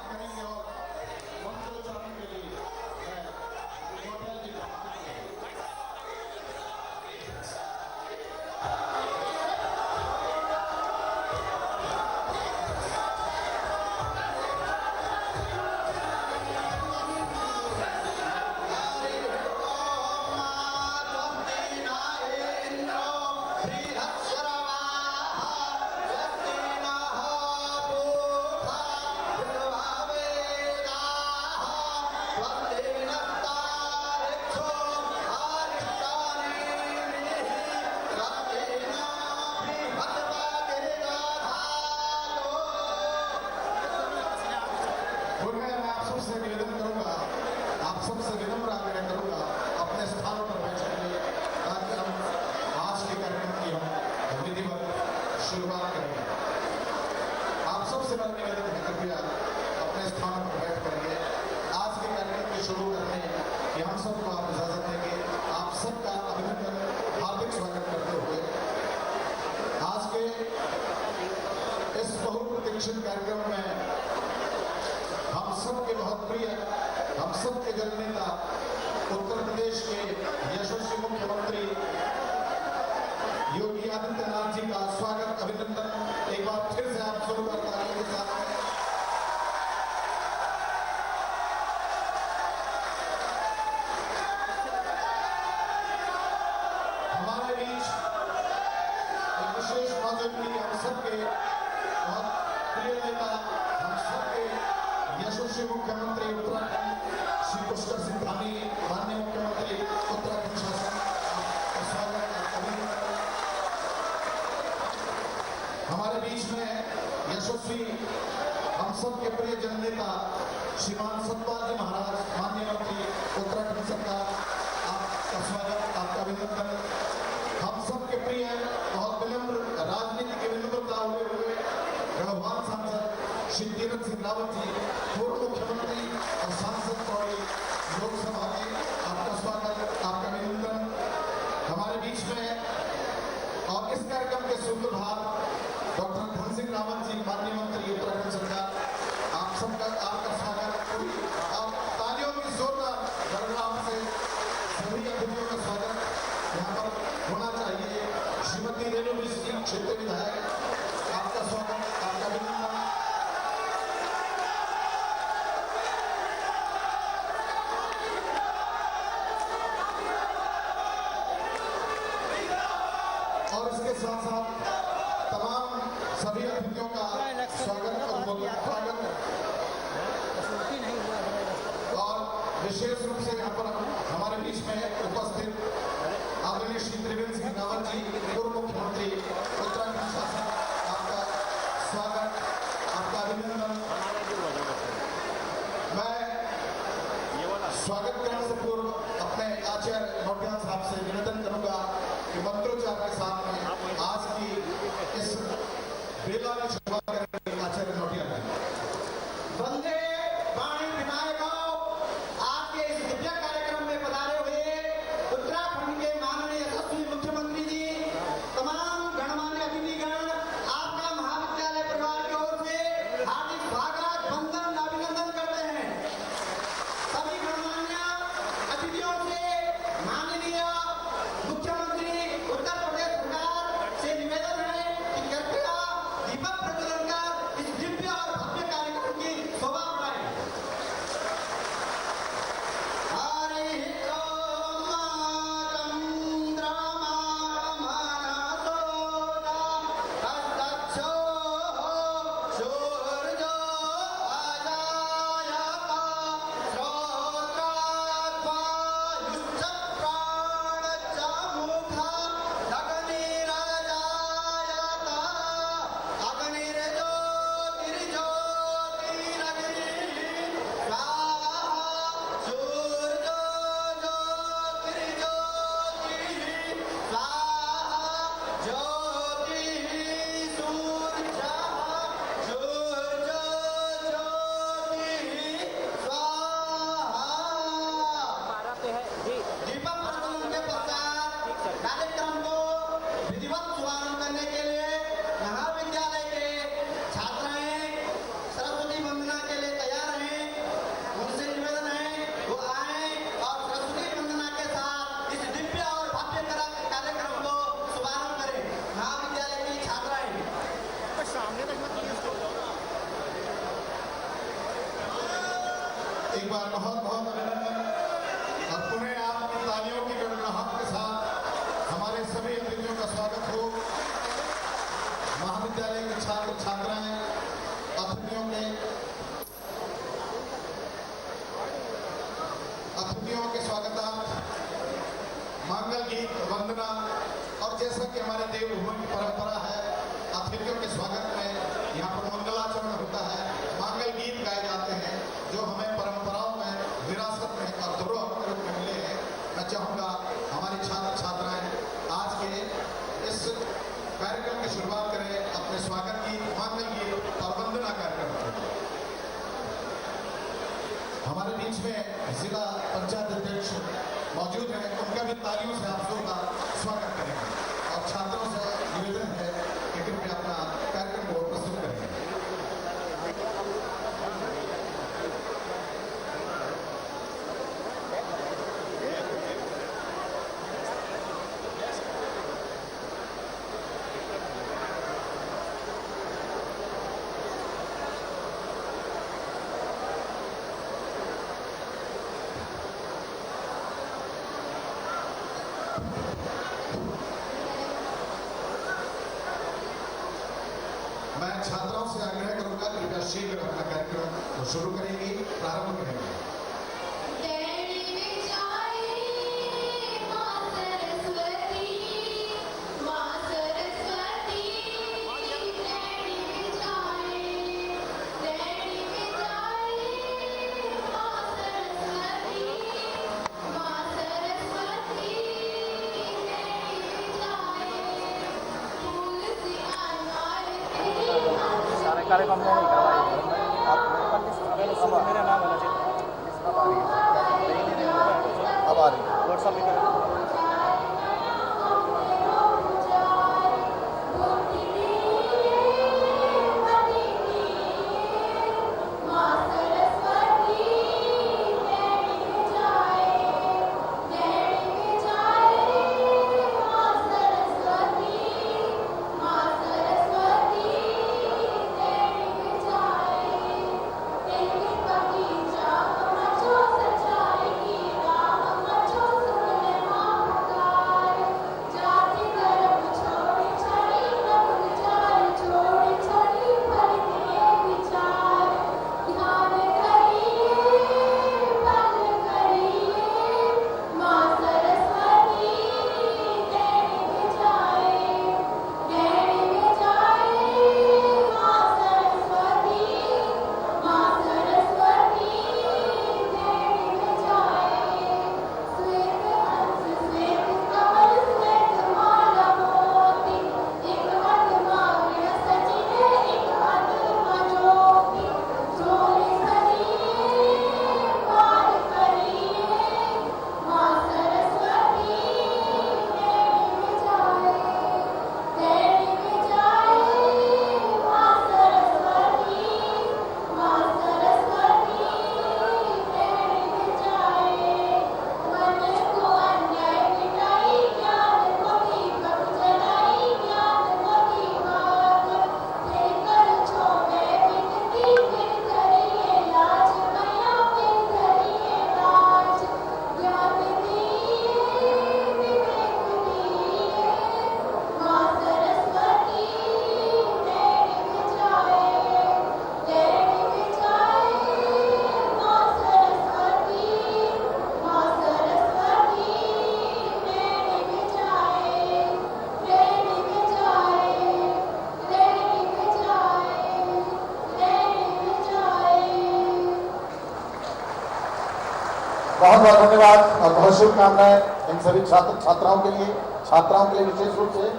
करेंगे और मंत्रोच्चारण के लिए नौटियाल जी को शुरुआत करेंगे। आप सबसे बड़ा निवेदन है, कृपया अपने स्थानों पर बैठ करेंगे। आज के कार्यक्रम के शुरू करने की हम सबको आप इजाजत देंगे। आप सबका अभिनंदन, हार्दिक स्वागत करते हुए आज के इस बहुप्रतीक्षित कार्यक्रम में हम सबके बहुत प्रिय, हम सबके जननेता, उत्तर प्रदेश के यशस्वी मुख्यमंत्री योगी आदित्यनाथ जी का स्वागत, अभिनंदन एक बार फिर से आप जोरदार तालियों के साथ। हमारे बीच एक विशेष मौजूदगी हम सबके बहुत प्रिय नेता, हम सबके यशस्वी मुख्यमंत्री उत्तराखंड श्री पुष्कर सिंह धामी, माननीय मुख्यमंत्री उत्तराखंड शासन, आपका स्वागत, अभिनंदन। हमारे बीच में यशस्वी हम सबके प्रिय जननेता श्रीमान सतपाल जी महाराज, माननीय मंत्री उत्तराखंड सरकार, आपका स्वागत, आपका अभिनंदन। हम सबके प्रिय बहुत विनम्र राजनीति के विनम्रता हुए भगवान सांसद श्री तीरथ सिंह रावत जी, पूर्व मुख्यमंत्री और सांसद पौड़ी लोकसभा के, आपका स्वागत, आपका अभिनंदन। हमारे बीच में और इस कार्यक्रम के सूत्रधार डॉक्टर धन सिंह रावत जी, माननीय मंत्री उत्तराखंड सरकार, आप सबका आपका स्वागत। आप तालियों की जोरदार गणराम से सभी अतिथियों का स्वागत यहाँ पर होना चाहिए। श्रीमती रेणु मिश्र, क्षेत्रीय विधायक, आपका स्वागत, आपका अभिनंदन। और इसके साथ साथ तमाम सभी अतिथियों का स्वागत और विशेष रूप से यहाँ पर हमारे बीच में उपस्थित आदरणीय श्री त्रिवेंद्र सिंह रावत जी, पूर्व मुख्यमंत्री उत्तराखंड शासन, आपका स्वागत, आपका अभिनंदन। मैं स्वागत करने से पूर्व अपने आचार्य नौटियाल साहब से निवेदन करूंगा कि मंत्रोच्चार के साथ में आज की इस बेला में शुरुआत करेंगे आचार्य नौटियाल जी। वंदे वाणी विनायक, आज के इस दिव्य कार्यक्रम में पधारे हुए उत्तराखंड के माननीय यशस्वी मुख्यमंत्री जी, तमाम गणमान्य अतिथिगण, आपका महाविद्यालय परिवार की ओर से हार्दिक स्वागत, वंदन, अभिनंदन करते हैं। सभी गणमान्य अतिथियों से माननीय मुख्यमंत्री उत्तर प्रदेश सरकार से निवेदन है कि कृपया दीपक प्रज्वलन कर इस दिव्य और भव्य कार्यक्रम की शोभा बढ़ाएं। एक बार बहुत बहुत अभिनंदन और पुनः आपकी तालियों की गड़गड़ाहट के साथ हमारे सभी अतिथियों का स्वागत हो। महाविद्यालय के छात्र छात्राएं अतिथियों के स्वागतार्थ मंगल गीत वंदना और जैसा कि हमारे देवभूमि की परंपरा है, अतिथियों के स्वागत में यहाँ पर मंगलाचरण होता है, मंगल गीत गाए जाते हैं जो हमें परंपराओं में विरासत में और धरोहर के रूप में मिले हैं। मैं चाहूँगा हमारी छात्र छात्राएं आज के इस कार्यक्रम की शुरुआत करें अपने स्वागत गीत, मंगल गीत और वंदना कार्यक्रम से। हमारे बीच में जिला पंचायत अध्यक्ष मौजूद हैं, उनका भी तालियों से आप सबका स्वागत करेंगे और छात्रों से निवेदन है कि कृपया अपना कार्यक्रम को प्रस्तुत करेंगे। मैं छात्राओं से आग्रह करूंगा कि कृपया शीघ्र अपना कार्यक्रम शुरू करेंगे, प्रारंभ करेंगे। कार्यक्रम में नहीं करवाई आप मेरा नाम होना चाहिए। अब आ रही व्हाट्सएप पे करें। बहुत बहुत धन्यवाद और बहुत शुभकामनाएं इन सभी छात्राओं के लिए विशेष रूप से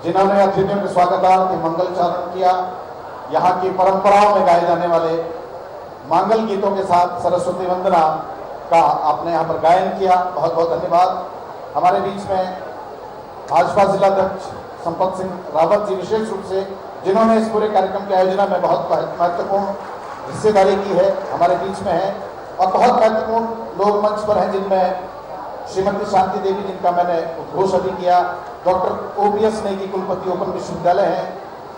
जिन्होंने अतिथियों के स्वागतार्थ मंगलचारण किया। यहाँ की परंपराओं में गाए जाने वाले मंगल गीतों के साथ सरस्वती वंदना का आपने यहाँ पर गायन किया, बहुत बहुत धन्यवाद। हमारे बीच में भाजपा जिलाध्यक्ष संपत सिंह रावत जी विशेष रूप से जिन्होंने इस पूरे कार्यक्रम के आयोजन में बहुत महत्वपूर्ण हिस्सेदारी की है, हमारे बीच में है और बहुत महत्वपूर्ण लोग मंच पर हैं जिनमें श्रीमती शांति देवी जिनका मैंने उद्घोष अभी किया, डॉक्टर ओपीएस नेगी कुलपति ओपन विश्वविद्यालय हैं,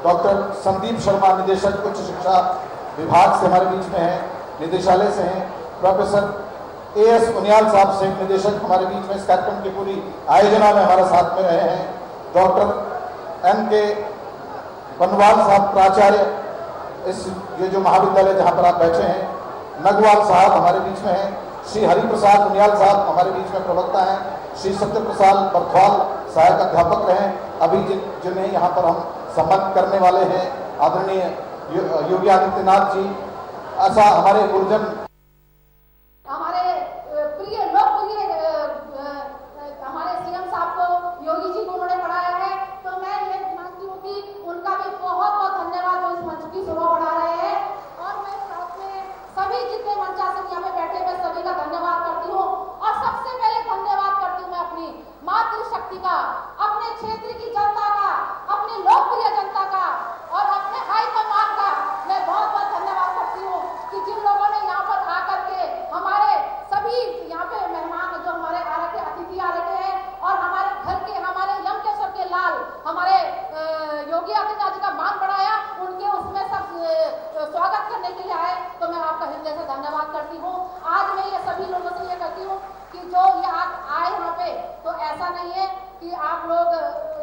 डॉक्टर संदीप शर्मा निदेशक उच्च शिक्षा विभाग से हमारे बीच में हैं, निदेशालय से हैं, प्रोफेसर AS उनियाल साहब से निदेशक हमारे बीच में इस कार्यक्रम की पूरी आयोजना में हमारे साथ में रहे हैं। डॉक्टर NK बनवाल साहब प्राचार्य, इस ये जो महाविद्यालय जहाँ पर आप बैठे हैं, नगवाल साहब हमारे बीच में हैं, श्री हरिप्रसाद उनियाल साहब हमारे बीच में प्रवक्ता हैं, श्री सत्यप्रसाद बर्थवाल सहायक अध्यापक रहे, अभी जिन्हें यहाँ पर हम सम्मानित करने वाले हैं आदरणीय योगी आदित्यनाथ जी। ऐसा हमारे गुरुजन, हमारे प्रिय लोकप्रिय हमारे CM साहब को, योगी जी को उन्होंने पढ़ाया है, तो मैं ये मानती हूँ कि उनका भी बहुत बहुत धन्यवाद जो इस मंच की शोभा बढ़ा रहे हैं। और मैं साथ में सभी जितने मंचासन यहाँ पे बैठे हुए सभी का धन्यवाद करती हूँ। और सबसे पहले धन्यवाद करती हूँ मैं अपनी मातृशक्ति का, अपने क्षेत्र की जनता का, अपनी लोकप्रिय जनता का और अपने हाईकमान का मैं बहुत बहुत धन्यवाद करती हूँ कि जिन लोगों ने यहाँ पर आकर के हमारे सभी यहाँ पे मेहमान जो हमारे आ रखे अतिथि आ रखे हैं और हमारे घर के, हमारे यमकेश्वर के लाल, हमारे योगी आदित्यनाथ जी का मान बढ़ाया, उनके उसमें सब स्वागत करने के लिए आए, तो मैं आपका हृदय से धन्यवाद करती हूँ। आज मैं ये सभी लोगों से ये कहती हूँ कि जो ये आप आए यहाँ पे, तो ऐसा नहीं है कि आप लोग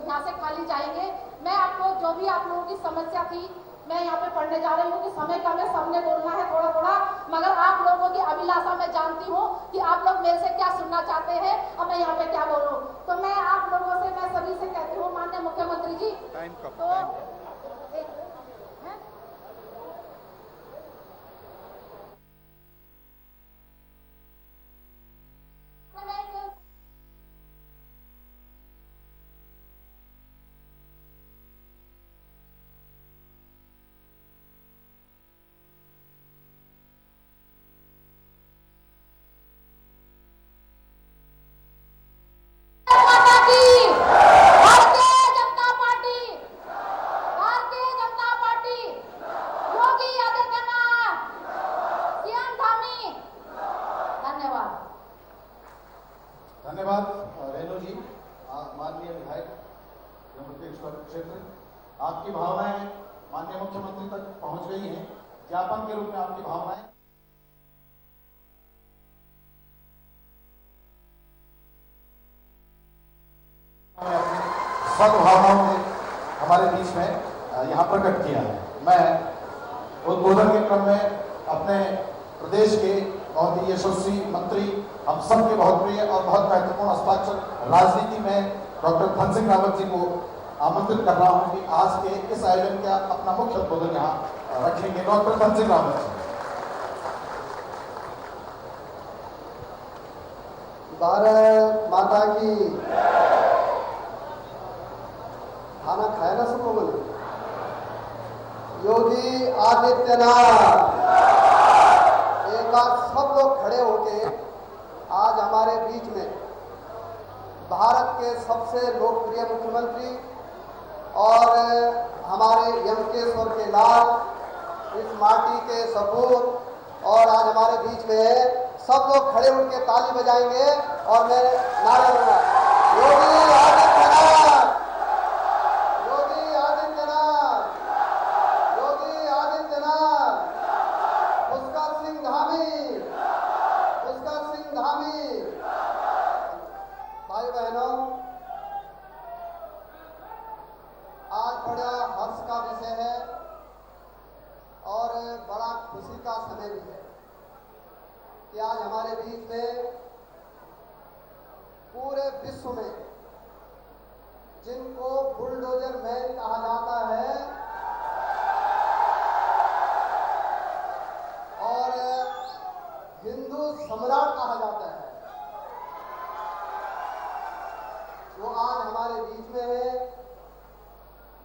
यहाँ से खाली जाएंगे। मैं आपको जो भी आप लोगों की समस्या थी, मैं यहाँ पे पढ़ने जा रही हूँ कि समय का में सबने बोलना है थोड़ा थोड़ा, मगर आप लोगों की अभिलाषा मैं जानती हूँ कि आप लोग मेरे से क्या सुनना चाहते हैं और मैं यहाँ पे क्या बोलूँ। तो मैं आप लोगों से, मैं सभी से कहती हूँ, माननीय मुख्यमंत्री जी, तो धन्यवाद रेणु जी, माननीय विधायक यमुकेश्वर क्षेत्र। आपकी भावनाएं माननीय मुख्यमंत्री तक पहुंच गई हैं। ज्ञापन के रूप में आपकी भावनाएं अपनी सद्भावनाओं के हमारे बीच में यहाँ प्रकट किया है। मैं उद्बोधन के क्रम में अपने प्रदेश के बहुत ही यशस्वी मंत्री, हम सबके बहुत प्रिय और बहुत महत्वपूर्ण हस्ताक्षर राजनीति में डॉक्टर धन सिंह रावत जी को आमंत्रित कर रहा हूं कि आज के इस आयोजन का अपना मुख्य उद्बोधन यहाँ रखेंगे। डॉक्टर धन सिंह रावत जी। भारत माता की। खाना खाया ना सब लोगों ने? योगी आदित्यनाथ, एक बार सब लोग खड़े होके आज हमारे बीच में भारत के सबसे लोकप्रिय मुख्यमंत्री और हमारे यमकेश्वर के लाल, इस माटी के सपूत, और आज हमारे बीच में है। सब लोग खड़े होकर ताली बजाएंगे और मैं नारा लूंगा, योगी आदित्यनाथ, योगी आदित्यनाथ, योगी आदित्यनाथ, पुष्कर सिंह धामी, पुष्कर सिंह धामी। भाई बहनों, आज बड़ा हर्ष का विषय है और बड़ा खुशी का समय भी है कि आज हमारे बीच में पूरे विश्व में जिनको बुलडोजर मैन कहा जाता है और हिंदू सम्राट कहा जाता है, वो आज हमारे बीच में है।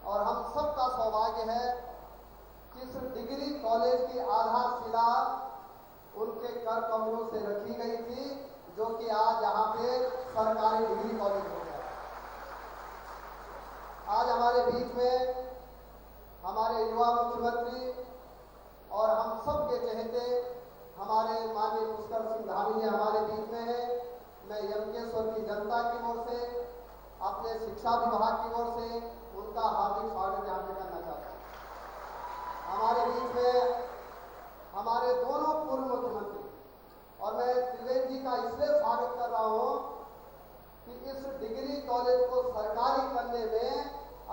और हम सबका सौभाग्य है कि इस डिग्री कॉलेज की आधारशिला उनके कर कमलों से रखी गई थी, जो कि आज यहाँ पे सरकारी डिग्री कॉलेज हो गया। आज हमारे बीच में हमारे युवा मुख्यमंत्री और हम सब के चहेते हमारे माननीय पुष्कर सिंह धामी जी हमारे बीच में है। मैं यमकेश्वर की जनता की ओर से, अपने शिक्षा विभाग की ओर से उनका हार्दिक स्वागत यहाँ पे करना चाहता हूँ। हमारे बीच में हमारे दोनों पूर्व मुख्यमंत्री का इसलिए स्वागत कर रहा हूं कि इस डिग्री कॉलेज को सरकारी करने में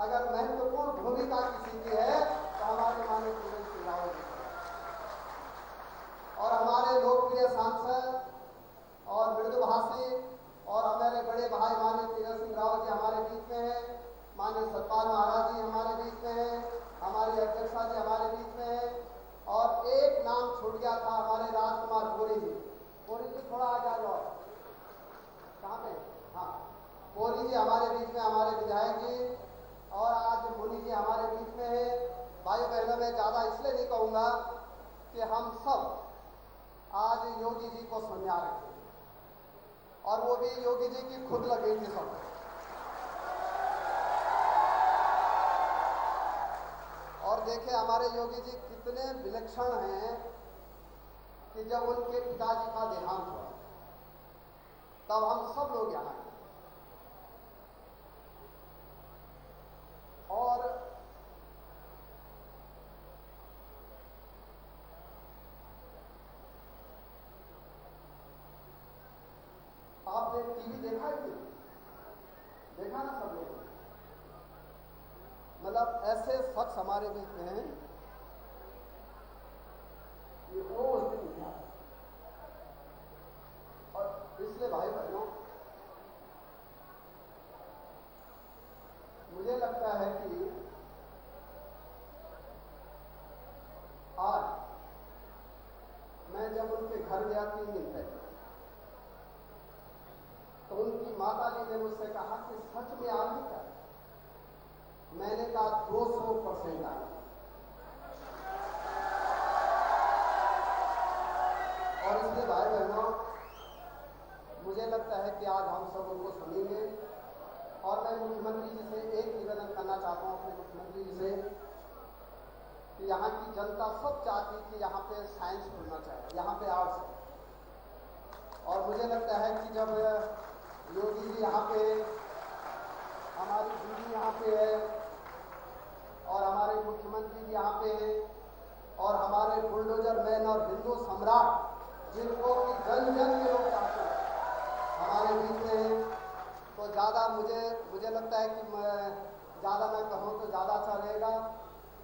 अगर महत्वपूर्ण भूमिका किसी की है तो हमारे माननीय तीरथ सिंह रावत जी और हमारे लोकप्रिय सांसद और मृदुभाषी और हमारे बड़े भाई माननीय तीरथ सिंह रावत जी हमारे बीच में हैं, माननीय सतपाल महाराज जी हमारे बीच में हैं, हमारी अध्यक्षा जी हमारे बीच में हैं और एक नाम छूट गया था हमारे राजकुमार कोरी जी थोड़ा आगे आ जाओ, कहाँ पे? हाँ, कोरी जी हमारे बीच में, हमारे विधायक जी और आज मुनि जी हमारे बीच में है। भाइयों बहनों में ज़्यादा इसलिए नहीं कहूँगा कि हम सब आज योगी जी को सुनिया रखे और वो भी योगी जी की खुद लगी थी सब। और देखे हमारे योगी जी कितने विलक्षण हैं कि जब उनके पिताजी का देहांत हुआ तब हम सब लोग यहाँ आए और आपने टीवी देखा है? देखा ना सब लोग? मतलब ऐसे शख्स हमारे बीच में हैं कि वो उस दिन नहीं आए। और इसलिए भाई बहनों मुझे लगता है कि आज मैं जब उनके घर गया 3 दिन पहले तो उनकी माता जी ने मुझसे कहा कि सच में आ नहीं कर। मैंने कहा 200% आ। और इसलिए भाई बहनों मुझे लगता है कि आज हम सब उनको सुनेंगे और मैं मुख्यमंत्री जी से एक निवेदन करना चाहता हूँ अपने मुख्यमंत्री जी से कि यहाँ की जनता सब चाहती कि यहाँ पे साइंस खुलना चाहिए, यहाँ पे आर्ट्स है। और मुझे लगता है कि जब योगी जी यहाँ पे, हमारी दीदी यहाँ पे है और हमारे मुख्यमंत्री जी यहाँ पे हैं और हमारे बुलडोजर मैन और हिंदू सम्राट जिनको कि जन जन के लोग चाहते हैं हमारे बीच में हैं, तो ज़्यादा मुझे लगता है कि ज़्यादा मैं कहूँ तो ज़्यादा अच्छा रहेगा।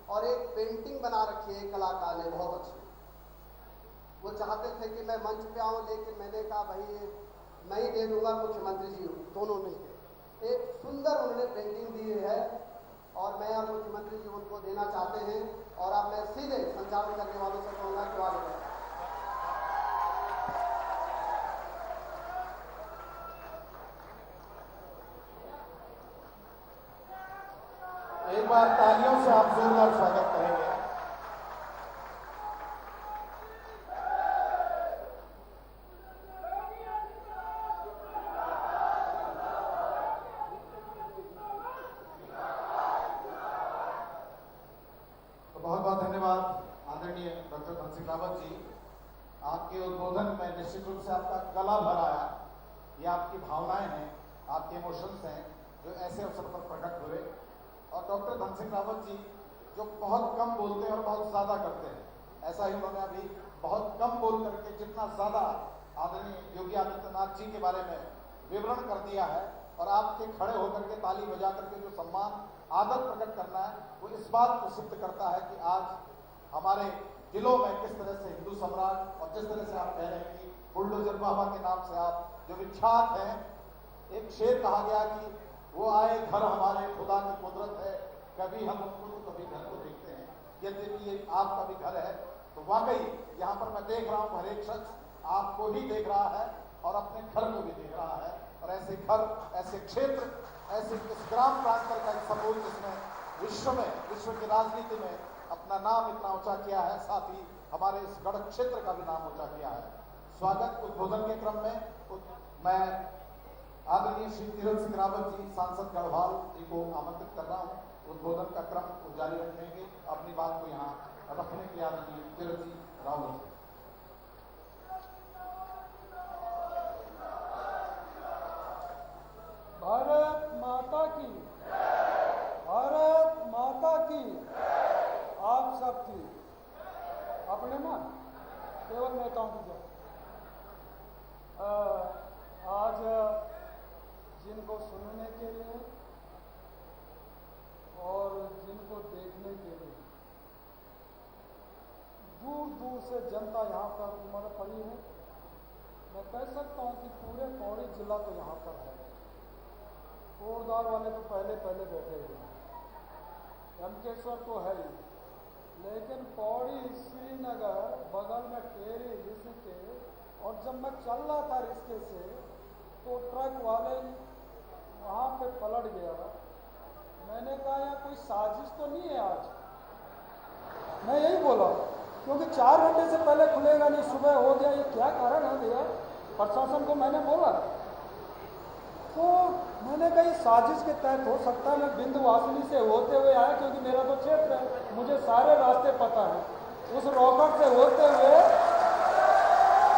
और एक पेंटिंग बना रखी है कलाकार ने बहुत अच्छी, वो चाहते थे कि मैं मंच पे आऊँ लेकिन मैंने कहा भाई मैं ही दे दूँगा, मुख्यमंत्री जी दोनों नहीं थे। एक सुंदर उन्होंने पेंटिंग दी है और मैं और मुख्यमंत्री जी उनको देना चाहते हैं और अब मैं सीधे संचालन करने वालों से कहूँगा कि आगे बढ़ें। एक बार तालियों से आप जोरदार स्वागत करेंगे। तो बहुत बहुत धन्यवाद आदरणीय डॉक्टर धन सिंह रावत जी। आपके उद्बोधन में निश्चित रूप से आपका गला भर आया, ये आपकी भावनाएं हैं, आपके इमोशंस हैं जो ऐसे अवसर पर प्रकट हुए। और डॉक्टर धन सिंह रावत जी जो बहुत कम बोलते हैं और बहुत ज़्यादा करते हैं, ऐसा ही उन्होंने अभी बहुत कम बोल करके जितना ज़्यादा आदरणीय योगी आदित्यनाथ जी के बारे में विवरण कर दिया है और आपके खड़े होकर के ताली बजा करके जो सम्मान आदर प्रकट करना है वो इस बात को सिद्ध करता है कि आज हमारे जिलों में किस तरह से हिंदू सम्राट और जिस तरह से आप कह रहे हैं कि बुलडोजर बाबा के नाम से आप जो विख्यात हैं। एक शेर कहा गया कि वो आए घर हमारे खुदा की कुदरत है, कभी हम उनको तो कभी घर को देखते हैं। यद्यपि ये आपका भी घर है तो वाकई यहाँ पर मैं देख रहा हूँ हर एक शख्स आपको ही देख रहा है और अपने घर को भी देख रहा है। और ऐसे घर, ऐसे क्षेत्र, ऐसे इस ग्राम प्रांत का एक समूह जिसने विश्व की राजनीति में अपना नाम इतना ऊंचा किया है, साथ ही हमारे इस गढ़ क्षेत्र का भी नाम ऊंचा किया है। स्वागत उद्बोधन के क्रम में मैं आदरणीय श्री तीरथ सिंह रावत जी सांसद गढ़वाल जी को आमंत्रित कर रहा हूँ। उद्बोधन का क्रम जारी रखेंगे, अपनी बात को यहाँ रखने के आदरणीय तीरथ जी रावत जी। भारत माता की, भारत माता की, आप सबकी, अपने ना केवल नेताओं की जय। आज जिनको सुनने के लिए और जिनको देखने के लिए दूर दूर से जनता यहाँ पर उमड़ पड़ी है। मैं कह सकता हूँ कि पूरे पौड़ी जिला तो यहाँ पर है। कोटद्वार वाले तो पहले बैठे हुए हैं, यमकेश्वर तो है ही, लेकिन पौड़ी, श्रीनगर, बगल में टेरी, ऋषिकेश, और जब मैं चल रहा था रिश्ते से तो ट्रक वाले वहाँ पे पलट गया। मैंने कहा यार कोई साजिश तो नहीं है आज, मैं यही बोला, क्योंकि 4 घंटे से पहले खुलेगा नहीं, सुबह हो गया, ये क्या कारण है भैया? प्रशासन को मैंने बोला, तो मैंने कहा साजिश के तहत हो सकता है। मैं बिंदवासिनी से होते हुए आया, क्योंकि मेरा तो क्षेत्र है, मुझे सारे रास्ते पता है। उस रोकड़ से होते हुए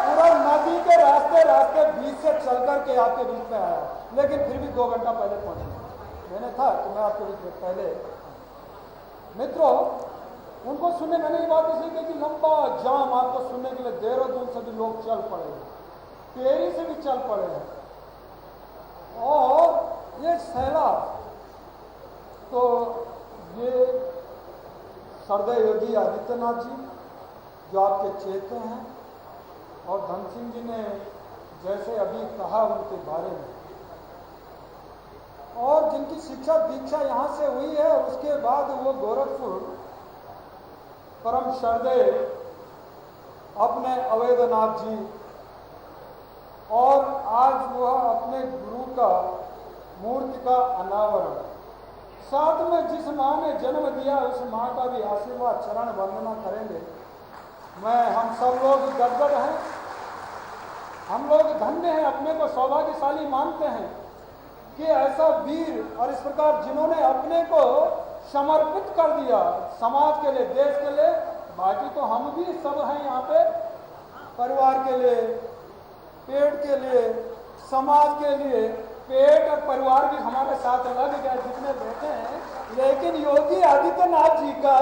पूरा नदी के रास्ते बीच से चल कर के आपके बीच में आया, लेकिन फिर भी 2 घंटा पहले पहुंचा। मैंने था कि मैं आपके बीच में पहले। मित्रों, उनको सुनने, मैंने ये बात इसलिए कही कि लंबा जाम आपको सुनने के लिए देहरादून से भी लोग चल पड़े हैं, टेरी से भी चल पड़े हैं, और ये सैलाब, तो ये सरदार योगी आदित्यनाथ जी जो आपके चेते हैं, और धन सिंह जी ने जैसे अभी कहा उनके बारे में, और जिनकी शिक्षा दीक्षा यहाँ से हुई है, उसके बाद वो गोरखपुर परम श्रद्धेय अपने अवैधनाथ जी, और आज वह अपने गुरु का मूर्ति का अनावरण, साथ में जिस माँ ने जन्म दिया उस माँ का भी आशीर्वाद चरण वंदना करेंगे। हम सब लोग गदगद हैं, हम लोग धन्य हैं, अपने को सौभाग्यशाली मानते हैं कि ऐसा वीर, और इस प्रकार जिन्होंने अपने को समर्पित कर दिया समाज के लिए, देश के लिए। बाकी तो हम भी सब हैं यहाँ पे, परिवार के लिए, पेट के लिए, समाज के लिए। पेट और परिवार भी हमारे साथ लग गए जितने बैठे हैं, लेकिन योगी आदित्यनाथ जी का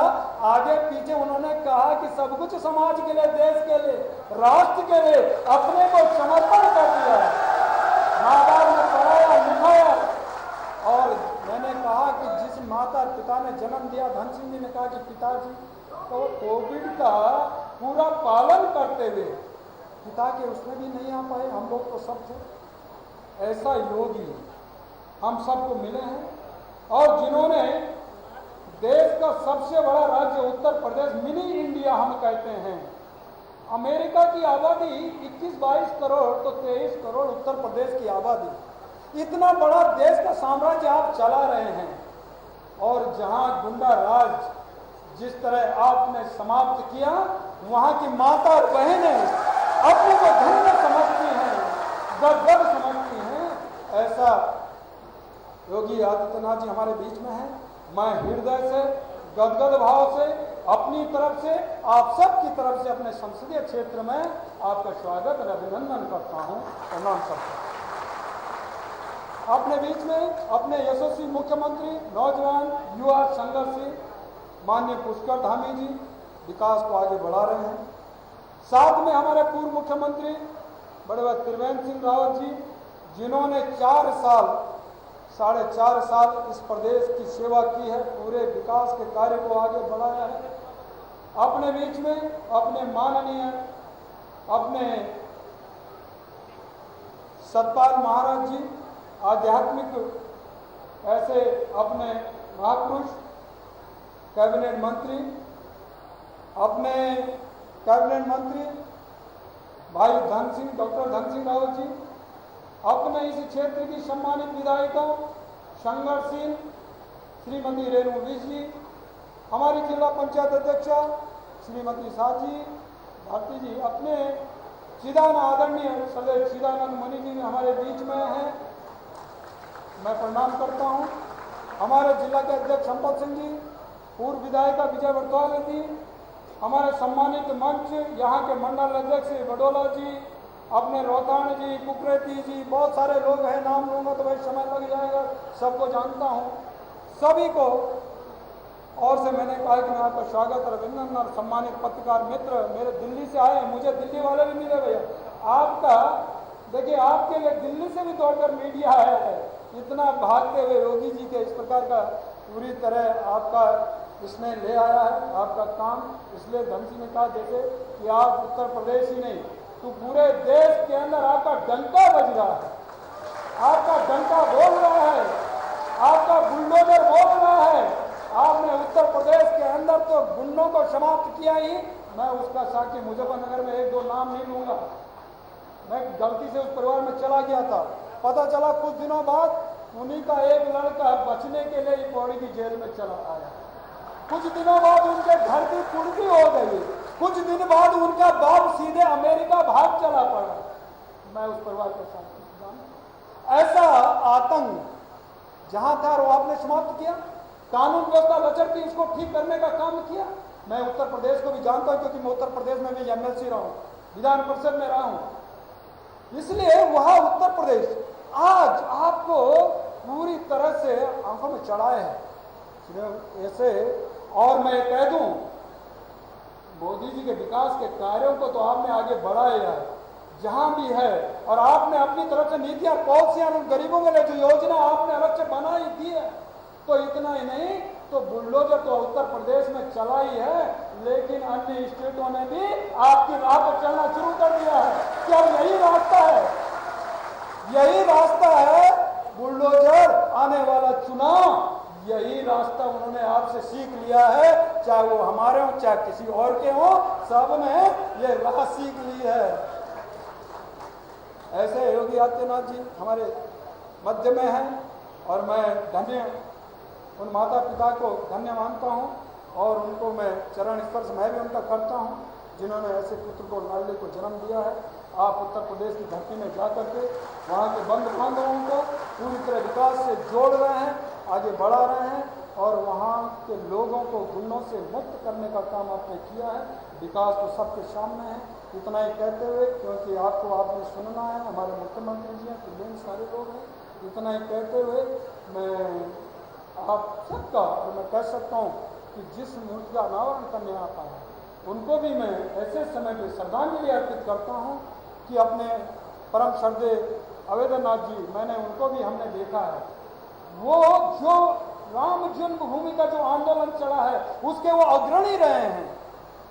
आगे पीछे उन्होंने कहा कि सब कुछ समाज के लिए, देश के लिए, राष्ट्र के लिए अपने को समर्पण कर दिया। माँ बाप ने पढ़ाया लिखाया, और मैंने कहा कि जिस माता पिता ने जन्म दिया, धन सिंह जी ने कहा कि पिताजी तो कोविड का पूरा पालन करते हुए पिता के उसमें भी नहीं आ पाए, हम लोग तो सब थे। ऐसा योगी हम सबको मिले हैं, और जिन्होंने देश का सबसे बड़ा राज्य उत्तर प्रदेश, मिनी इंडिया हम कहते हैं, अमेरिका की आबादी 21-22 करोड़, तो 23 करोड़ उत्तर प्रदेश की आबादी, इतना बड़ा देश का साम्राज्य आप चला रहे हैं। और जहां गुंडा राज जिस तरह आपने समाप्त किया, वहां की माता और बहनें अपने को धन्य समझती हैं, गदगद समझती हैं। ऐसा योगी आदित्यनाथ जी हमारे बीच में हैं। मैं हृदय से, गदगद भाव से, अपनी तरफ से, आप सब की तरफ से अपने संसदीय क्षेत्र में आपका स्वागत और अभिनंदन करता हूं, प्रणाम करता हूं। अपने बीच में अपने यशस्वी मुख्यमंत्री, नौजवान युवा संघर्षी माननीय पुष्कर धामी जी विकास को आगे बढ़ा रहे हैं। साथ में हमारे पूर्व मुख्यमंत्री बड़े भाई त्रिवेंद्र सिंह रावत जी, जिन्होंने 4 साल, 4.5 साल इस प्रदेश की सेवा की है, पूरे विकास के कार्य को आगे बढ़ाया है। अपने बीच में अपने माननीय, अपने सतपाल महाराज जी, आध्यात्मिक ऐसे अपने महापुरुष, कैबिनेट मंत्री, अपने कैबिनेट मंत्री भाई धन सिंह, डॉक्टर धन सिंह रावत जी, अपने इस क्षेत्र की सम्मानित विधायिका संघर्षशील श्रीमती रेणु विज जी, हमारी जिला पंचायत अध्यक्षा श्रीमती साजी भारती जी, अपने आदरणीय सदैव चिदानंद मणि जी हमारे बीच में हैं, मैं प्रणाम करता हूं। हमारे जिला के अध्यक्ष संपत सिंह जी, पूर्व विधायिका विजय बरतवाल जी, हमारे सम्मानित मंच यहाँ के मंडल अध्यक्ष बडोला जी, अपने रोहतान जी, कुकरेती जी, बहुत सारे लोग हैं, नाम लूंगा तो भाई समय लग जाएगा, सबको जानता हूँ, सभी को और से मैंने कहा कि मैं आपका स्वागत और अभिनंदन। और सम्मानित पत्रकार मित्र मेरे दिल्ली से आए, मुझे दिल्ली वाले भी मिले भैया, आपका देखिए, आपके लिए दिल्ली से भी दौड़कर मीडिया आया है, इतना भागते हुए योगी जी के इस प्रकार का पूरी तरह आपका इसने ले आया है आपका काम। इसलिए धनसिंह ने कहा जैसे कि आप उत्तर प्रदेश ही नहीं तो पूरे देश के अंदर आपका डंका बज रहा है, आपका डंका बोल रहा है, आपका बुलडोजर बोल रहा है। आपने उत्तर प्रदेश के अंदर तो गुंडों को समाप्त किया ही। मैं उसका साक्षी मुजफ्फरनगर में 1-2 नाम नहीं लूंगा। मैं गलती से उस परिवार में चला गया था, पता चला कुछ दिनों बाद उन्हीं का एक लड़का बचने के लिए पौड़ी की जेल में चला आया। कुछ दिनों बाद उनके घर की कुर्की हो गई। कुछ दिन बाद उनका बाप सीधे अमेरिका भाग चला पड़ा। मैं उस परिवार के साथ ऐसा आतंक जहां था वो आपने समाप्त किया। कानून व्यवस्था लचर थी, उसको ठीक करने का काम किया। मैं उत्तर प्रदेश को भी जानता हूं क्योंकि मैं उत्तर प्रदेश में भी एमएलसी रहा हूं, विधान परिषद में रहा हूं। इसलिए वहां उत्तर प्रदेश आज आपको पूरी तरह से आंखों में चढ़ाए है ऐसे। और मैं कह दूं, मोदी जी के विकास के कार्यों को तो आपने आगे बढ़ाया है जहां भी है, और आपने अपनी तरफ से नीतियां पॉलिसियां गरीबों के लिए जो योजना आपने अलग से बनाई दी है। तो इतना ही नहीं तो बुलडोजर तो उत्तर प्रदेश में चला ही है, लेकिन अन्य स्टेटों ने भी आपकी राह पर चलना शुरू कर दिया है कि अब यही रास्ता है, यही रास्ता है बुलडोजर आने वाला चुनाव। यही रास्ता उन्होंने आपसे सीख लिया है, चाहे वो हमारे हो चाहे किसी और के हो, सबने ये राह सीख ली है। ऐसे योगी आदित्यनाथ जी हमारे मध्य में हैं और मैं धन्य उन माता पिता को धन्य मानता हूं और उनको मैं चरण स्पर्श मैं भी उनका करता हूं जिन्होंने ऐसे पुत्र को लाडले को जन्म दिया है। आप उत्तर प्रदेश की धरती में जा करके वहाँ के बंधु बांधवों को पूरी तरह विकास से जोड़ रहे हैं, आगे बढ़ा रहे हैं और वहाँ के लोगों को गुंडों से मुक्त करने का काम आपने किया है। विकास तो सबके सामने है। इतना ही कहते हुए, क्योंकि आपने सुनना है, हमारे मुख्यमंत्री जी हैं, कुलीन सारे लोग हैं, इतना ही कहते हुए मैं आप सबका और मैं कह सकता हूँ कि जिस मूर्ति का अनावरण करने आता है उनको भी मैं ऐसे समय पर श्रद्धांजलि अर्पित करता हूँ कि अपने परम श्रद्धेय अवैधनाथ जी, मैंने उनको भी हमने देखा है, वो जो राम जन्मभूमि का जो आंदोलन चला है उसके वो अग्रणी रहे हैं,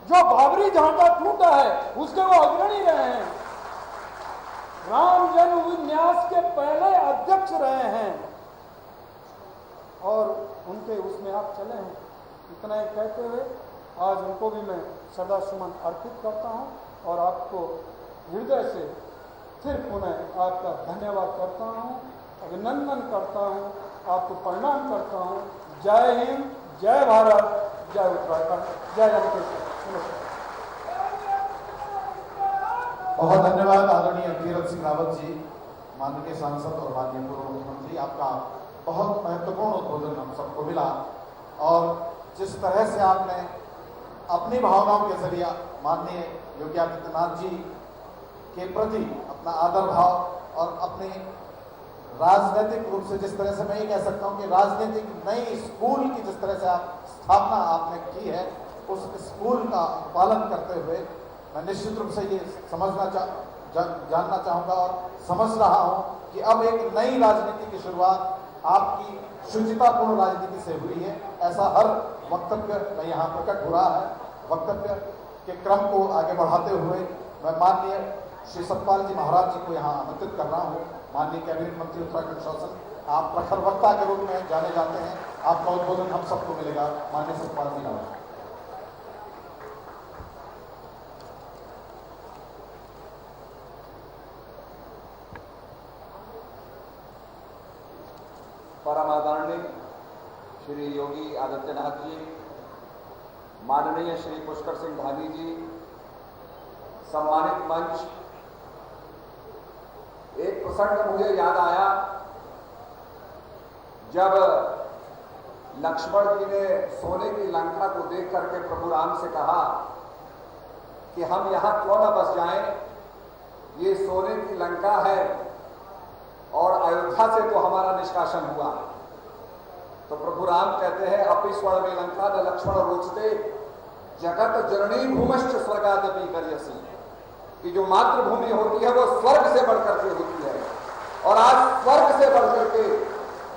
जो बाबरी ढांचा टूटा है उसके वो अग्रणी रहे हैं, राम जन्मभूमि न्यास के पहले अध्यक्ष रहे हैं और उनके उसमें आप चले हैं। इतना ही कहते हुए आज उनको भी मैं श्रद्धा सुमन अर्पित करता हूं और आपको हृदय से फिर पुनः आपका धन्यवाद करता हूं, अभिनंदन करता हूं, आपको प्रणाम करता हूं। जय हिंद, जय भारत, जय उत्तराखंड, जय जम्मू। बहुत धन्यवाद आदरणीय तीरथ सिंह रावत जी, माननीय सांसद और माननीय पूर्व मुख्यमंत्री। आपका बहुत महत्वपूर्ण उद्बोधन हम सबको मिला और जिस तरह से आपने अपनी भावनाओं के जरिए माननीय योगी आदित्यनाथ जी के प्रति अपना आदर भाव और अपने राजनीतिक रूप से जिस तरह से मैं ये कह सकता हूँ कि राजनीतिक नई स्कूल की जिस तरह से आप स्थापना आपने की है, उस स्कूल का पालन करते हुए मैं निश्चित रूप से ये जानना चाहूँगा और समझ रहा हूँ कि अब एक नई राजनीति की शुरुआत आपकी शुचितापूर्ण राजनीति से हुई है। ऐसा हर वक्तव्य में यहाँ प्रकट हो रहा है। वक्तव्य के क्रम को आगे बढ़ाते हुए मैं माननीय श्री सतपाल जी महाराज जी को यहाँ आमंत्रित कर रहा हूँ। माननीय कैबिनेट मंत्री उत्तराखंड शासन, आप प्रखर वक्ता के रूप में जाने जाते हैं, आपका उद्बोधन हम सबको मिलेगा। माननीय सतपाल जी महाराज। परम आदरणीय श्री योगी आदित्यनाथ जी, माननीय श्री पुष्कर सिंह धामी जी, सम्मानित मंच, एक प्रसंग मुझे याद आया जब लक्ष्मण जी ने सोने की लंका को देख करके प्रभु राम से कहा कि हम यहां क्यों न बस जाएं, ये सोने की लंका है और अयोध्या से तो हमारा निष्कासन हुआ। तो प्रभु राम कहते हैं अपि स्वर्ण में लंका न लक्ष्मण रोचते जगत जननी भूमश्च स्वर्गादपि करियसी। कि जो मातृभूमि होती है वो स्वर्ग से बढ़कर के होती है, और आज स्वर्ग से बढ़कर के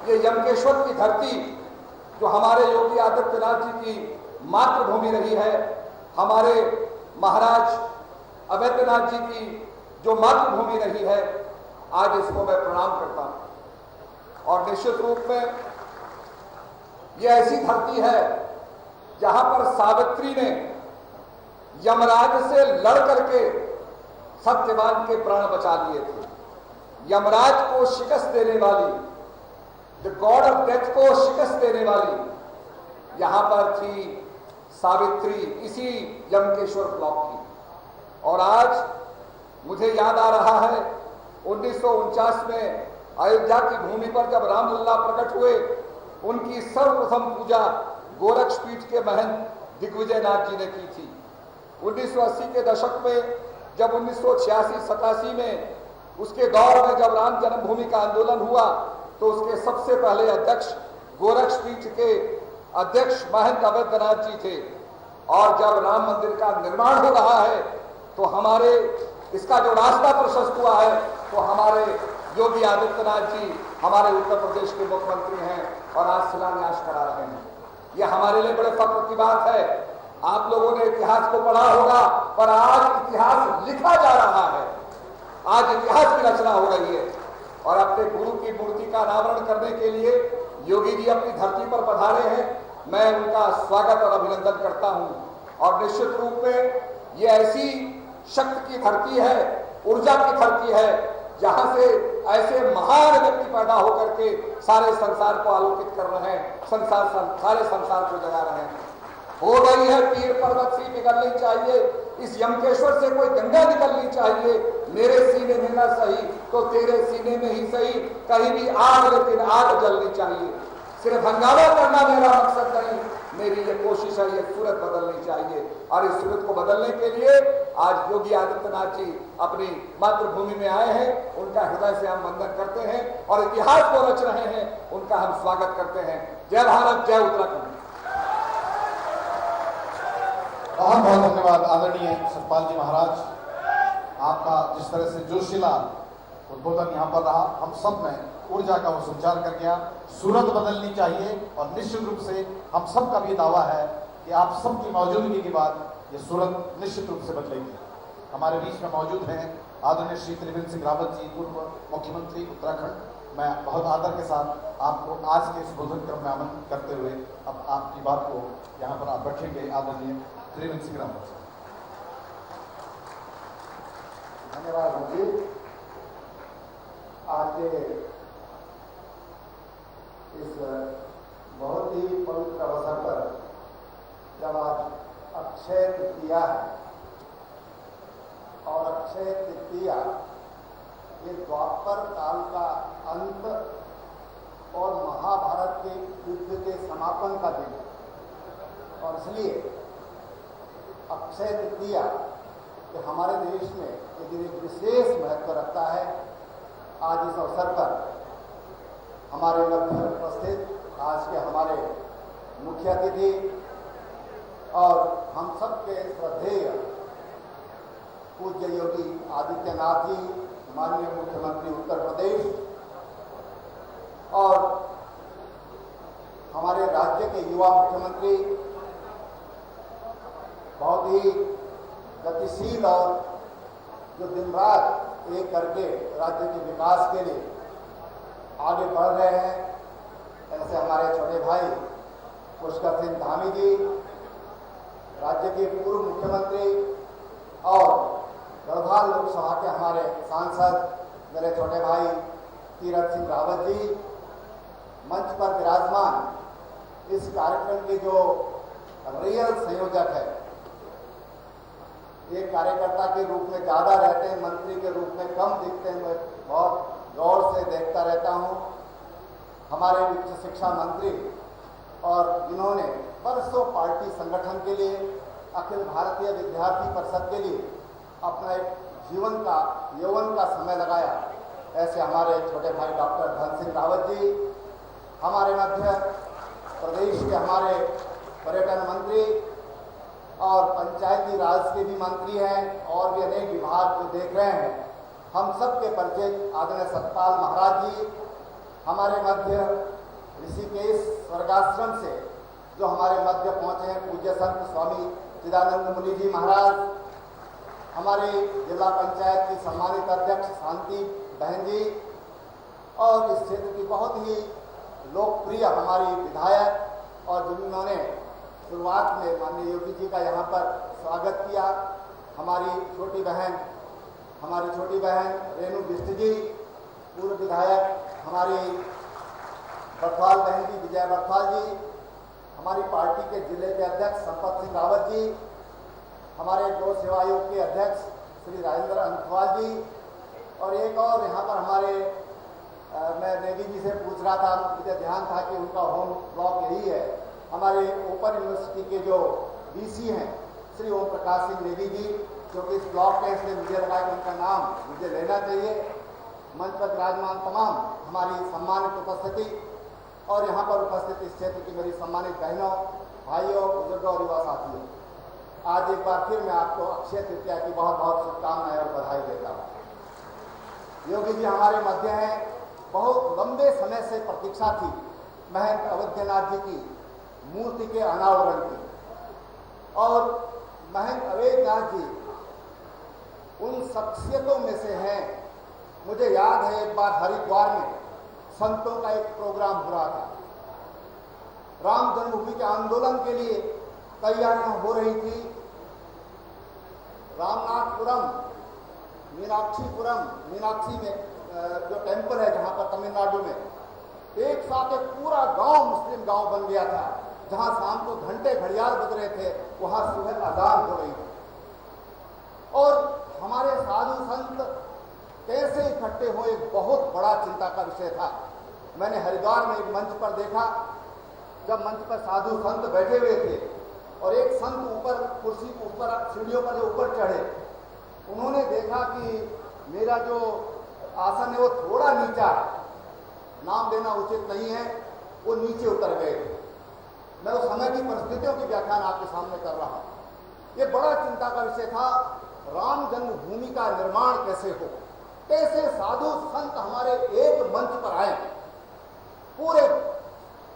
ये यमकेश्वर की धरती जो हमारे योगी आदित्यनाथ जी की मातृभूमि रही है, हमारे महाराज अवैधनाथ जी की जो मातृभूमि रही है, आज इसको मैं प्रणाम करता हूं। और निश्चित रूप में ये ऐसी धरती है जहां पर सावित्री ने यमराज से लड़ करके सत्यवान के प्राण बचा लिए थे। यमराज को शिकस्त देने वाली, द गॉड ऑफ डेथ को शिकस्त देने वाली यहां पर थी सावित्री, इसी यमकेश्वर ब्लॉक की। और आज मुझे याद आ रहा है 1949 में अयोध्या की भूमि पर जब रामलला प्रकट हुए, उनकी सर्वप्रथम पूजा गोरक्षपीठ के महंत दिग्विजयनाथ जी ने की थी। 1980 के दशक में जब 1986-87 में उसके दौर में जब राम जन्मभूमि का आंदोलन हुआ, तो उसके सबसे पहले अध्यक्ष गोरक्षपीठ के अध्यक्ष महंत अवैधनाथ जी थे। और जब राम मंदिर का निर्माण हो रहा है तो हमारे इसका जो रास्ता प्रशस्त हुआ है, तो हमारे योगी आदित्यनाथ जी हमारे उत्तर प्रदेश के मुख्यमंत्री हैं और आज शिलान्यास करा रहे हैं। यह हमारे लिए बड़े फख्र की बात है। आप लोगों ने इतिहास को पढ़ा होगा, पर आज इतिहास लिखा जा रहा है, आज इतिहास की रचना हो रही है। और अपने गुरु की मूर्ति का अनावरण करने के लिए योगी जी अपनी धरती पर पधारे हैं। मैं उनका स्वागत और अभिनंदन करता हूं। और निश्चित रूप में ये ऐसी शक्ति की धरती है, ऊर्जा की धरती है, जहां से ऐसे महान व्यक्ति पैदा होकर के सारे संसार को आलोकित कर रहे हैं, सारे संसार को जगा रहे हैं। हो गई है पीर पर्वत सी पिघलनी चाहिए, इस यमकेश्वर से कोई गंगा निकलनी चाहिए। मेरे सीने में न सही तो तेरे सीने में ही सही, कहीं भी आग लेकिन आग जलनी चाहिए। सिर्फ हंगामा करना मेरा मकसद नहीं, मेरी ये कोशिश है ये सूरत बदलनी चाहिए। और इस सूरत को बदलने के लिए आज योगी आदित्यनाथ जी अपनी मातृभूमि में आए हैं। उनका हृदय से हम वंदन करते हैं और इतिहास को रच रहे हैं, उनका हम स्वागत करते हैं। जय भारत, जय उत्तराखंड। बहुत बहुत धन्यवाद आदरणीय सतपाल जी महाराज। आपका जिस तरह से जोशीला उद्बोधन यहाँ पर रहा, हम सब में ऊर्जा का वो संचार कर गया। सूरत बदलनी चाहिए और निश्चित रूप से हम सब का भी दावा है कि आप सबकी मौजूदगी के बाद ये सूरत निश्चित रूप से बदलेगी। हमारे बीच में मौजूद हैं आदरणीय श्री त्रिवेंद्र सिंह रावत जी, पूर्व मुख्यमंत्री उत्तराखंड। मैं बहुत आदर के साथ आपको आज के इस बोधन क्रम में आमंत्रित करते हुए अब आपकी बात को यहाँ पर आप रखेंगे। आदरणीय त्रिवेंद्र सिंह रावत जी। धन्यवाद जी। आज के इस बहुत ही पवित्र अवसर पर जब आज अक्षय तृतीया है, और अक्षय तृतीया ये द्वापर काल का अंत और महाभारत के युद्ध के समापन का दिन है। और इसलिए अक्षय तृतीया ये हमारे देश में ये दिन एक विशेष महत्व रखता है। आज इस अवसर पर हमारे मध्य उपस्थित आज के हमारे मुख्य अतिथि और हम सबके श्रद्धेय पूज्य योगी आदित्यनाथ जी, माननीय मुख्यमंत्री उत्तर प्रदेश, और हमारे राज्य के युवा मुख्यमंत्री, बहुत ही गतिशील और जो दिन रात एक करके राज्य के विकास के लिए आगे बढ़ रहे हैं, ऐसे हमारे छोटे भाई पुष्कर सिंह धामी जी, राज्य के पूर्व मुख्यमंत्री और गढ़वाल लोकसभा के हमारे सांसद मेरे छोटे भाई तीरथ सिंह रावत जी, मंच पर विराजमान इस कार्यक्रम के जो रियल संयोजक है, एक कार्यकर्ता के रूप में ज़्यादा रहते हैं, मंत्री के रूप में कम दिखते हैं, मैं बहुत गौर से देखता रहता हूँ। हमारे उच्च शिक्षा मंत्री और जिन्होंने बरसों पार्टी संगठन के लिए, अखिल भारतीय विद्यार्थी परिषद के लिए अपना एक यौवन का समय लगाया, ऐसे हमारे छोटे भाई डॉक्टर धन सिंह रावत जी, हमारे मध्य प्रदेश के हमारे पर्यटन मंत्री और पंचायती राज के भी मंत्री हैं और भी अनेक विभाग जो देख रहे हैं, हम सब के परिचय आदरणीय सतपाल महाराज जी हमारे मध्य ऋषिकेश स्वर्गाश्रम से जो हमारे मध्य पहुंचे हैं, पूज्य संत स्वामी चिदानंद मुनि जी महाराज, हमारे जिला पंचायत की सम्मानित अध्यक्ष शांति बहन जी, और इस क्षेत्र की बहुत ही लोकप्रिय हमारी विधायक और जिन्होंने शुरुआत में माननीय योगी जी का यहाँ पर स्वागत किया, हमारी छोटी बहन रेणु बिष्ट जी, पूर्व विधायक हमारी बरथवाल बहन जी विजय बरथवाल जी, हमारी पार्टी के जिले के अध्यक्ष संपत सिंह रावत जी, हमारे गौ सेवा आयोग के अध्यक्ष श्री राजेंद्र अंथवाल जी, और एक और यहाँ पर हमारे मैं नेगी जी से पूछ रहा था, मुझे ध्यान था कि उनका होम ब्लॉक यही है, हमारे ओपन यूनिवर्सिटी के जो वीसी हैं श्री ओम प्रकाश सिंह नेगी जी, जो कि इस ब्लॉक के, इसलिए मुझे लगा कि उनका नाम मुझे लेना चाहिए। मंच पर विराजमान तमाम हमारी सम्मानित उपस्थिति और यहाँ पर उपस्थित इस क्षेत्र की मेरी सम्मानित बहनों, भाइयों, बुजुर्गों और युवा साथियों, आज एक बार फिर मैं आपको अक्षय तृतीया की बहुत बहुत शुभकामनाएं और बधाई देता हूँ। योगी जी हमारे मध्य हैं, बहुत लंबे समय से प्रतीक्षा थी महंत अवैधनाथ जी की मूर्ति के अनावरण की, और महंत अवैधनाथ जी उन शख्सियतों में से हैं। मुझे याद है एक बार हरिद्वार में संतों का एक प्रोग्राम हो रहा था, राम जन्मभूमि के आंदोलन के लिए तैयारियां हो रही थी। रामनाथपुरम मीनाक्षी में जो टेम्पल है जहां पर तमिलनाडु में, एक साथ एक पूरा गांव मुस्लिम गांव बन गया था, जहां शाम को घंटे घड़ियाल बज रहे थे, वहां सुबह अजान हो रही थी। और हमारे साधु संत कैसे इकट्ठे हो, एक बहुत बड़ा चिंता का विषय था। मैंने हरिद्वार में एक मंच पर देखा, जब मंच पर साधु संत बैठे हुए थे और एक संत ऊपर कुर्सी के ऊपर सीढ़ियों पर जो ऊपर चढ़े, उन्होंने देखा कि मेरा जो आसन है वो थोड़ा नीचा है, नाम देना उचित नहीं है, वो नीचे उतर गए। मैं उस समय की परिस्थितियों की व्याख्यान आपके सामने कर रहा हूं। ये बड़ा चिंता का विषय था, राम जन्मभूमि का निर्माण कैसे हो, कैसे साधु संत हमारे एक मंच पर आए, पूरे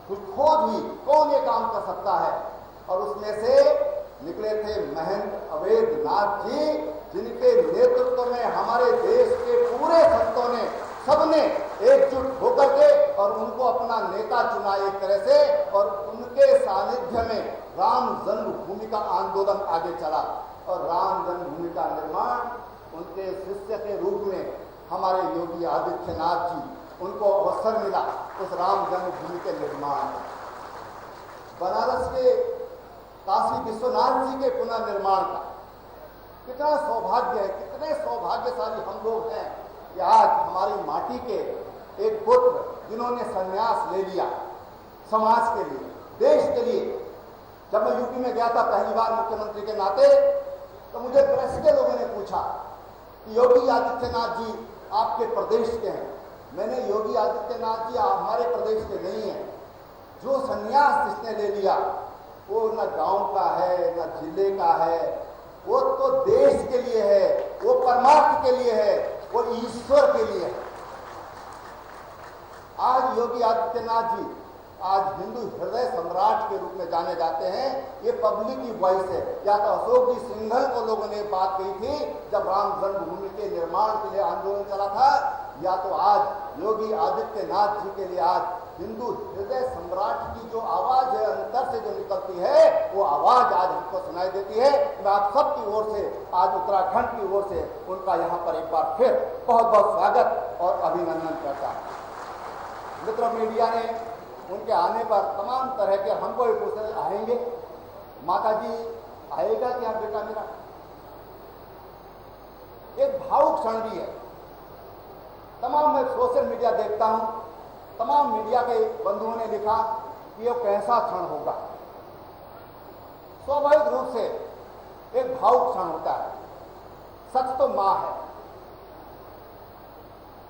खोज हुई कौन ये काम कर सकता है, और उसमें से निकले थे महंत अवैधनाथ जी, जिनके नेतृत्व में हमारे देश के पूरे संतों ने सबने एकजुट होकर के और उनको अपना नेता चुना एक तरह से, और उनके सानिध्य में राम जन्मभूमि का आंदोलन आगे चला, और राम जन्मभूमि का निर्माण उनके शिष्य के रूप में हमारे योगी आदित्यनाथ जी, उनको अवसर मिला उस राम जन्मभूमि के निर्माण। बनारस के काशी विश्वनाथ जी के पुनर्निर्माण का कितना सौभाग्य है, कितने सौभाग्यशाली हम लोग हैं कि आज हमारी माटी के एक पुत्र जिन्होंने संन्यास ले लिया समाज के लिए, देश के लिए। जब मैं यूपी में गया था पहली बार मुख्यमंत्री के नाते, तो मुझे प्रेस के लोगों ने पूछा कि योगी आदित्यनाथ जी आपके प्रदेश के हैं। मैंने योगी आदित्यनाथ जी हमारे प्रदेश के नहीं हैं, जो संन्यास जिसने ले लिया वो न गांव का है न जिले का है, वो तो देश के लिए है, वो परमार्थ के लिए है, वो ईश्वर के लिए है। आज योगी आदित्यनाथ जी आज हिंदू हृदय सम्राट के रूप में जाने जाते हैं। ये पब्लिक की वॉइस है। या तो अशोक जी सिंघल को लोगों ने बात कही थी जब राम जन्मभूमि के निर्माण के लिए आंदोलन चला था, या तो आज योगी आदित्यनाथ जी के लिए आज हिंदू हृदय सम्राट की जो आवाज है, अंतर से जो निकलती है, वो आवाज आज हमको सुनाई देती है। मैं आप सबकी ओर से, आज उत्तराखंड की ओर से उनका यहाँ पर एक बार फिर बहुत बहुत स्वागत और अभिनंदन करता हूँ। मित्रों, मीडिया ने उनके आने पर तमाम तरह के हमको भी पूछते आएंगे, माता जी आएगा क्या बेटा मेरा? एक भावुक क्षण भी है। तमाम मैं सोशल मीडिया देखता हूं, तमाम मीडिया के बंधुओं ने लिखा कि ये कैसा क्षण होगा। स्वाभाविक रूप से एक भावुक क्षण होता है। सच तो मां है,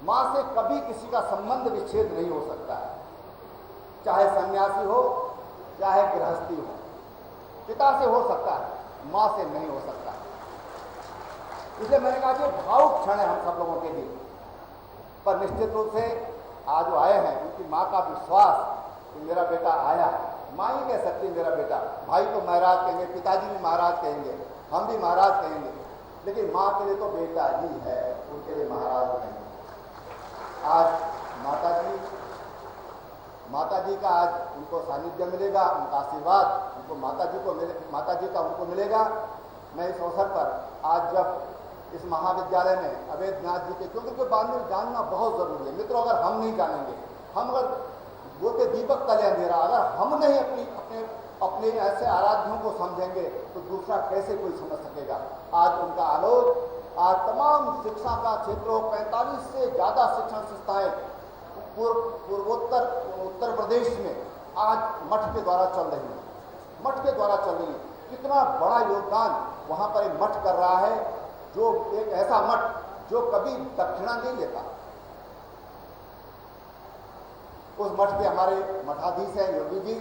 मां से कभी किसी का संबंध विच्छेद नहीं हो सकता है, चाहे सन्यासी हो चाहे गृहस्थी हो। पिता से हो सकता है मां से नहीं हो सकता। इसलिए मैंने कहा कि भावुक क्षण है हम सब लोगों के लिए, पर निश्चित रूप से आज वो आए हैं, उनकी मां का विश्वास कि मेरा बेटा आया। मां ही कह सकती मेरा बेटा, भाई तो महाराज कहेंगे, पिताजी भी महाराज कहेंगे, हम भी महाराज कहेंगे, लेकिन मां के लिए तो बेटा ही है, उनके लिए महाराज नहीं। आज माता जी का आज उनको सानिध्य मिलेगा, उनका आशीर्वाद उनको माता जी का उनको मिलेगा। मैं इस अवसर पर आज जब इस महाविद्यालय में अवैधनाथ जी के, क्योंकि बारे में जानना बहुत जरूरी है मित्रों। अगर हम नहीं जानेंगे, हम अगर बोलते दीपक तले अंधेरा, अगर हम नहीं अपने ऐसे आराध्यों को समझेंगे तो दूसरा कैसे कोई समझ सकेगा। आज उनका आलोक, आज तमाम शिक्षा का क्षेत्रों 45 से ज्यादा शिक्षण संस्थाएं उत्तर प्रदेश में आज मठ के द्वारा चल रही है। कितना बड़ा योगदान वहां पर एक मठ कर रहा है, जो एक ऐसा मठ जो कभी दक्षिणा नहीं लेता। उस मठ के हमारे मठाधीश हैं योगी जी।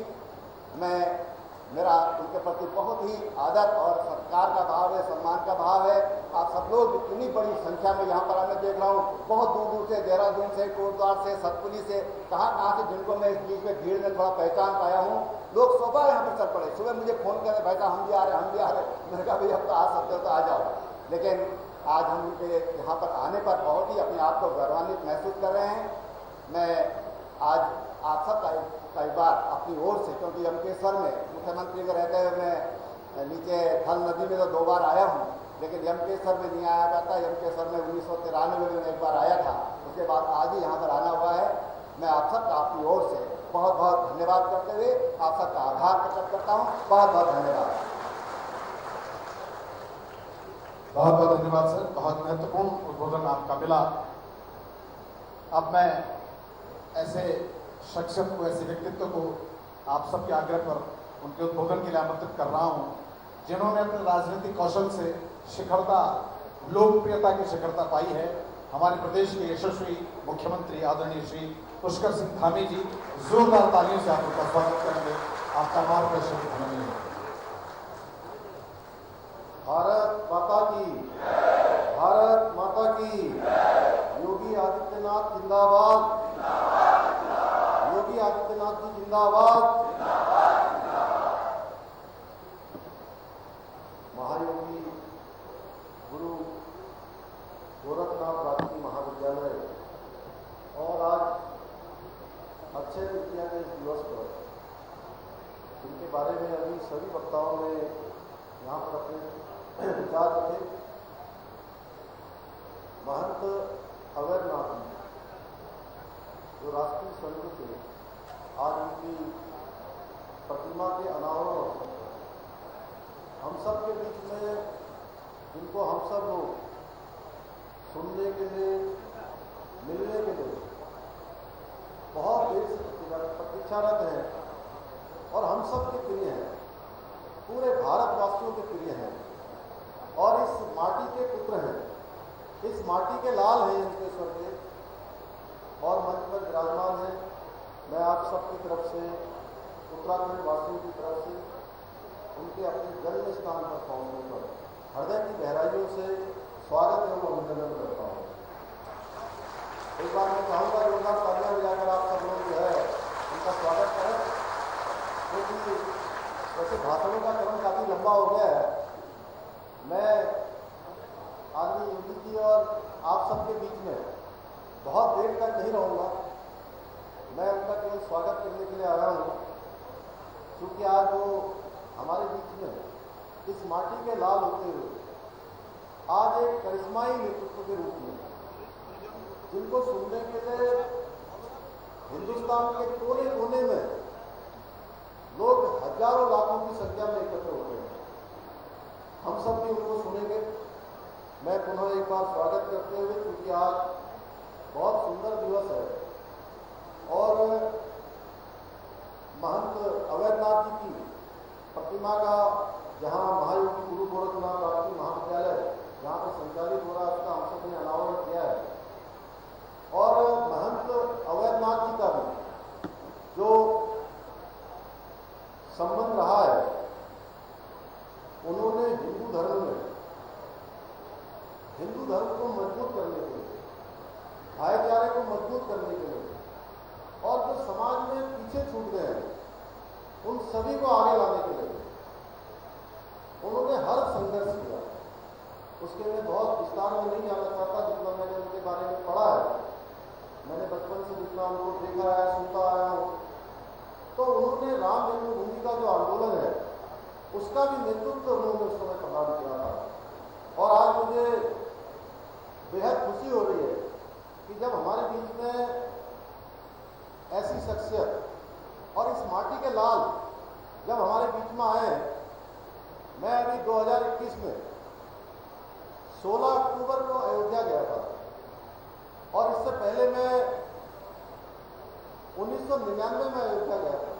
मेरा उनके प्रति बहुत ही आदर और सत्कार का भाव है, सम्मान का भाव है। आप सब लोग इतनी बड़ी संख्या में यहाँ पर मैं देख रहा हूँ, बहुत दूर दूर से, देहरादून से, कोटद्वार से, सतपुली से, कहाँ से, जिनको मैं इस बीच में भीड़ में थोड़ा पहचान पाया हूँ। लोग सुबह यहाँ पर चल पड़े, सुबह मुझे फोन कर भाई साहब हम भी आ रहे। मैंने कहा भाई अब तो आ सकते हो तो आ जाओ। लेकिन आज हम उनके यहाँ पर आने पर बहुत ही अपने आप को गौरवान्वित महसूस कर रहे हैं। मैं आज आप सब कई बार अपनी ओर से, क्योंकि यमकेश्वर में मुख्यमंत्री के रहते हुए मैं नीचे थल नदी में तो 2 बार आया हूँ, लेकिन यमकेश्वर में नहीं आया जाता। यमकेश्वर में 1993 में एक बार आया था, उसके बाद आज ही यहाँ पर आना हुआ है। मैं आप सबका अपनी ओर से बहुत बहुत धन्यवाद करते हुए आप सबका आभार प्रकट करता हूँ। बहुत बहुत धन्यवाद। बहुत बहुत धन्यवाद सर, बहुत महत्वपूर्ण उद्बोधन आपका मिला। अब मैं ऐसे शख्सियत को, ऐसे व्यक्तित्व को आप सबके आग्रह पर उनके उद्बोधन के लिए आमंत्रित कर रहा हूं, जिन्होंने अपने राजनीतिक कौशल से शिखरता, लोकप्रियता की शिखरता पाई है। हमारे प्रदेश के यशस्वी मुख्यमंत्री आदरणीय श्री पुष्कर सिंह धामी जी, जोरदार तालियों से आप उनका स्वागत करेंगे। आपका मार्गदर्शन धन्यवाद। भारत माता की, भारत माता की। योगी आदित्यनाथ जिंदाबाद, योगी आदित्यनाथ जी जिंदाबाद। महायोगी गुरु गोरखनाथ राजकीय महाविद्यालय और आज अक्षय तृतीया के इस दिवस पर, जिनके बारे में अभी सभी वक्ताओं ने यहाँ पर अपने विचार रखे, महंत अवैधनाथ जी जो राष्ट्रीय संघ से आज उनकी प्रतिमा के अनावरण हम सब के बीच में, जिनको हम सब लोग सुनने के लिए, मिलने के लिए बहुत देर से प्रतीक्षारत हैं और हम सब के प्रिय हैं, पूरे भारतवासियों के प्रिय हैं और इस माटी के पुत्र हैं, इस माटी के लाल हैं यमकेश्वर के और मंच पर विराजमान हैं। मैं आप सबकी तरफ से, उत्तराखंड वासियों की तरफ से उनके अपने जन्म स्थान पर पहुंचने पर हृदय की गहराइयों से स्वागत एवं अभिनंदन करता हूँ। एक बार मैं चाहूँगा जोरदार तालियां बजाकर आप सब लोग जो है उनका स्वागत करें, क्योंकि वैसे भाषणों का क्रम काफ़ी लंबा हो गया है। मैं आदमी योगी जी और आप सबके बीच में बहुत देर तक नहीं रहूँगा। मैं उनका केवल स्वागत करने के लिए आया हूँ, क्योंकि आज वो हमारे बीच में इस माटी के लाल होते हुए आज एक करिश्माई नेतृत्व के रूप में, जिनको सुनने के लिए हिंदुस्तान के कोने कोने में लोग हजारों लाखों की संख्या में एकत्र होते हैं, हम सब भी उनको सुनेंगे। मैं पुनः एक बार स्वागत करते हुए, क्योंकि आज बहुत सुंदर दिवस है और महंत अवैधनाथ जी की प्रतिमा का, जहां महायोगी गुरु गोरखनाथ राजकीय महाविद्यालय जहां पर संचालित हो रहा है, उसका हम सब ने अनावरण किया है और महंत अवैधनाथ जी का भी जो संबंध रहा है, उन्होंने सभी को आगे लाने के लिए उन्होंने हर संघर्ष किया। उसके लिए बहुत विस्तार में नहीं जाना चाहता, जितना मैंने उनके बारे में पढ़ा है, मैंने बचपन से जितना उनको देखा है, सुनता आया हूँ, तो उन्होंने राम जन्मभूमि का जो आंदोलन है उसका भी नेतृत्व उन्होंने उस समय प्रदान किया था। और आज मुझे बेहद खुशी हो रही है कि जब हमारे बीच में ऐसी शख्सियत और इस माटी के लाल जब हमारे बीच में आए। मैं अभी 2021 में 16 अक्टूबर को अयोध्या गया था और इससे पहले मैं 1999 में अयोध्या गया था।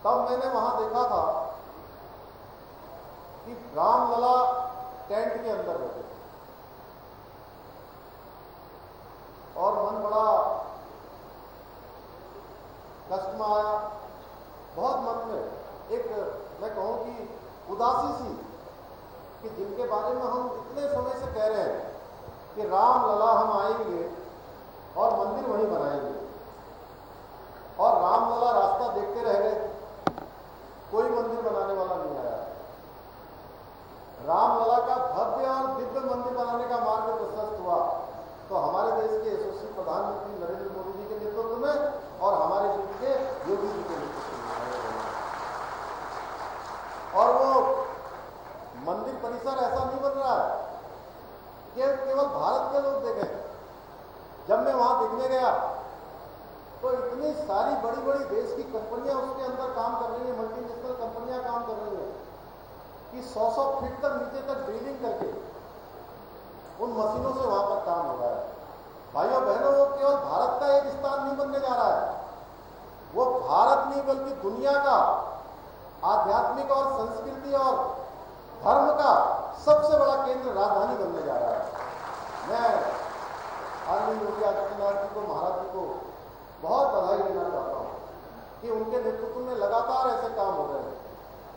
तब मैंने वहां देखा था कि रामलला टेंट के अंदर रहते थे और मन बड़ा कष्ट में आया। बहुत मन में एक मैं कहूं कि उदासी सी कि जिनके बारे में हम इतने समय से कह रहे हैं कि रामलला हम आएंगे और मंदिर वहीं बनाएंगे, और रामलला रास्ता देखते रह गए, कोई मंदिर बनाने वाला नहीं आया। रामलला का भव्य और दिव्य मंदिर बनाने का मार्ग प्रशस्त हुआ तो हमारे देश के यशस्वी प्रधानमंत्री नरेंद्र मोदी जी के नेतृत्व में और हमारे देश के योगी जी के नेतृत्व में। और वो मंदिर परिसर ऐसा नहीं बन रहा है कि केवल भारत के लोग देखें। जब मैं वहां देखने गया तो इतनी सारी बड़ी बड़ी देश की कंपनियां उसके अंदर काम कर रही हैं, मल्टीनेशनल कंपनियां काम कर रही हैं कि 100-100 फीट तक नीचे तक ड्रिलिंग करके उन मशीनों से वहां पर काम हो रहा है। भाइयों बहनों, वो केवल भारत का एक स्थान नहीं बनने जा रहा है, वो भारत नहीं बल्कि दुनिया का आध्यात्मिक और संस्कृति और धर्म का सबसे बड़ा केंद्र राजधानी बनने जा रहा है। मैं आदरणीय योगी आदित्यनाथ जी को, महाराज जी को बहुत बधाई देना चाहता हूं कि उनके नेतृत्व में लगातार ऐसे काम हो रहे हैं।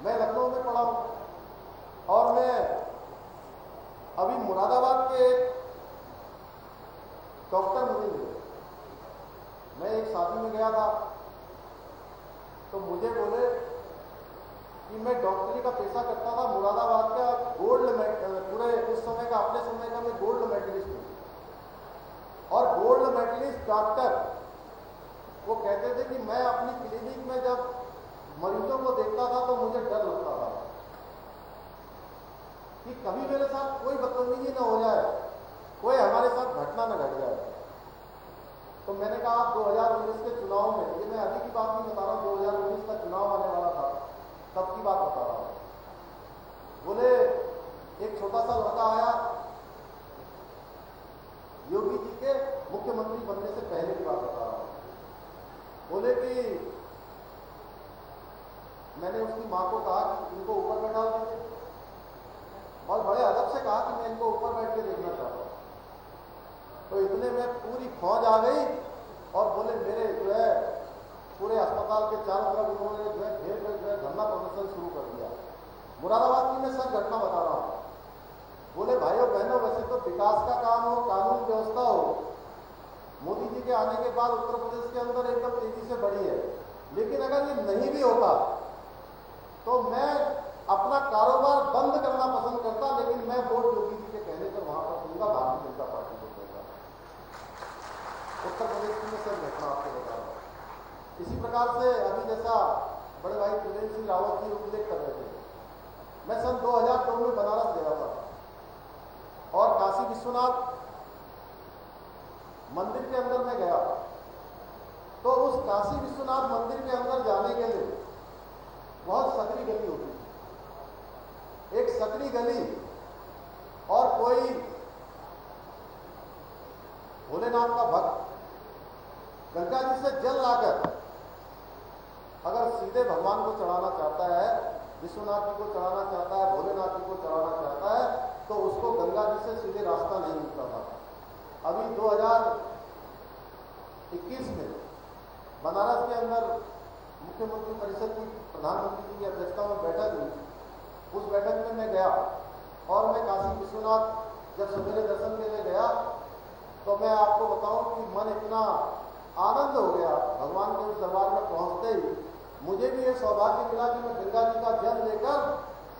मैं लखनऊ में पढ़ा हूं और मैं अभी मुरादाबाद के डॉक्टर मुझे मिले। मैं एक शादी में गया था तो मुझे बोले कि मैं डॉक्टरी का पेशा करता था, मुरादाबाद का गोल्ड पूरे उस समय का अपने समय का मैं गोल्ड मेडलिस्ट हूँ। और गोल्ड मेडलिस्ट डॉक्टर वो कहते थे कि मैं अपनी क्लिनिक में जब मरीजों को देखता था तो मुझे डर लगता था कि कभी मेरे साथ कोई बदतमीजी न हो जाए, कोई हमारे साथ घटना न घट जाए। तो मैंने कहा आप 2019 के चुनाव में, ये मैं अभी की बात नहीं बता रहा हूँ, 2019 का चुनाव आने वाला था तब की बात बता रहा हूँ। बोले एक छोटा सा लड़का आया, योगी जी के मुख्यमंत्री बनने से पहले की बात बता रहा हूँ। बोले कि मैंने उसकी मां को कहा कि इनको ऊपर बैठा दीजिए और बड़े अदब से कहा कि मैं इनको ऊपर बैठ के देखना चाहता हूँ। तो इतने में पूरी फौज आ गई और बोले मेरे जो है पूरे अस्पताल के चारों तरफ उन्होंने जो है घेर कर जो है धरना प्रदर्शन शुरू कर दिया। मुरादाबाद की मैं सच घटना बता रहा हूँ। बोले भाइयों बहनों, वैसे तो विकास का काम हो, कानून व्यवस्था हो, मोदी जी के आने के बाद उत्तर प्रदेश के अंदर एकदम तेजी से बढ़ी है, लेकिन अगर ये नहीं भी होता तो मैं अपना कारोबार बंद करना पसंद करता, लेकिन मैं वोट योगी जी के कहने पर वहां पर दूंगा, भारतीय जनता पार्टी को दूंगा। उत्तर प्रदेश की मैं सिर्फ घटना आपको बता रहा हूं। इसी प्रकार से अभी जैसा बड़े भाई त्रिवेंद्र सिंह रावत जी उल्लेख कर रहे थे, मैं सन 2002 में बनारस गया था और काशी विश्वनाथ मंदिर के अंदर में गया। तो उस काशी विश्वनाथ मंदिर के अंदर जाने के लिए बहुत सकरी गली होती थी, एक सकरी गली, और कोई भोलेनाथ का भक्त गंगा जी से जल लाकर अगर सीधे भगवान को चढ़ाना चाहता है, विश्वनाथ जी को चढ़ाना चाहता है, भोलेनाथ जी को चढ़ाना चाहता है, तो उसको गंगा जी से सीधे रास्ता नहीं मिलता था। अभी 2021 में बनारस के अंदर मुख्यमंत्री परिषद की प्रधानमंत्री जी की अध्यक्षता में बैठक हुई। उस बैठक में मैं गया और मैं काशी विश्वनाथ जब सवेरे दर्शन के लिए गया तो मैं आपको बताऊं कि मन इतना आनंद हो गया, भगवान के उस दरबार में पहुंचते ही मुझे भी ये सौभाग्य मिला कि मैं गंगा जी का जल लेकर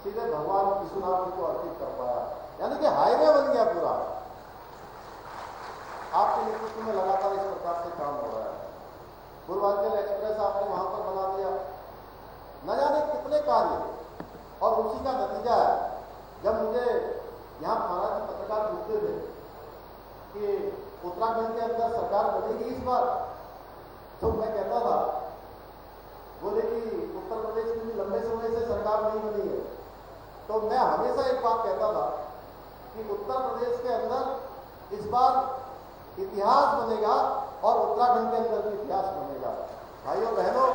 सीधे भगवान विश्वनाथ जी को अर्पित कर पाया, यानी कि हाईवे बन गया पूरा। आपके नेतृत्व में लगातार इस प्रकार से काम हो रहा है। पूर्वांचल एक्सप्रेस आपने वहां पर बना दिया, न जाने कितने कार्य, और उसी का नतीजा है। जब मुझे यहाँ महाराज जी पत्रकार पूछते थे कि उत्तराखंड के अंदर सरकार बनेगी इस बार, तो मैं कहता था, बोले कि उत्तर प्रदेश में भी लंबे समय से सरकार नहीं बनी है। तो मैं हमेशा एक बात कहता था कि उत्तर प्रदेश के अंदर इस बार इतिहास बनेगा और उत्तराखंड के अंदर भी इतिहास बनेगा। भाइयों बहनों,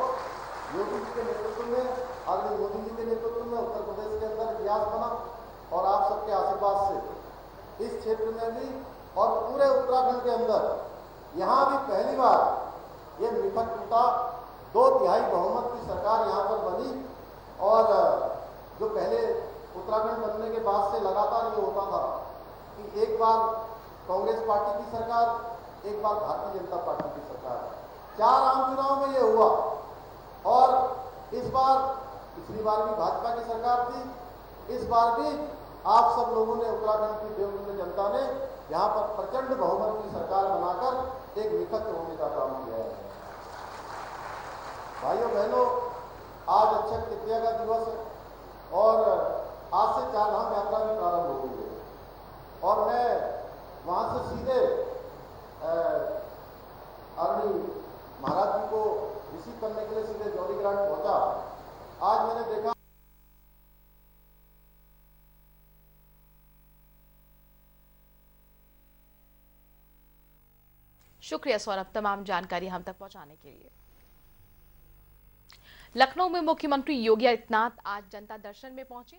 योगी जी के नेतृत्व में, आदरणीय मोदी जी के नेतृत्व में उत्तर प्रदेश के अंदर इतिहास बना, और आप सबके आशीर्वाद से इस क्षेत्र में भी और पूरे उत्तराखंड के अंदर यहाँ भी पहली बार ये विपक्ष टूटा, 2/3 बहुमत की सरकार यहाँ पर बनी। और जो पहले उत्तराखंड बनने के बाद से लगातार ये होता था कि एक बार कांग्रेस पार्टी की सरकार, एक बार भारतीय जनता पार्टी की सरकार, 4 आम चुनाव में ये हुआ। और इस बार, पिछली बार भी भाजपा की सरकार थी, इस बार भी आप सब लोगों ने, उत्तराखंड की देवबंद जनता ने यहाँ पर प्रचंड बहुमत की सरकार बनाकर एक विपक्ष होने का काम किया है। भाइयों बहनों, आज अक्षय तृतीया का दिवस है और आज से 4 धाम यात्रा भी प्रारंभ हो गई है, और मैं वहां से सीधे आदरणीय महाराज जी को रिसीव करने के लिए सीधे जौली ग्रांट पहुंचा। आज मैंने देखा शुक्रिया सौरभ तमाम जानकारी हम तक पहुंचाने के लिए। लखनऊ में मुख्यमंत्री योगी आदित्यनाथ आज जनता दर्शन में पहुंचे।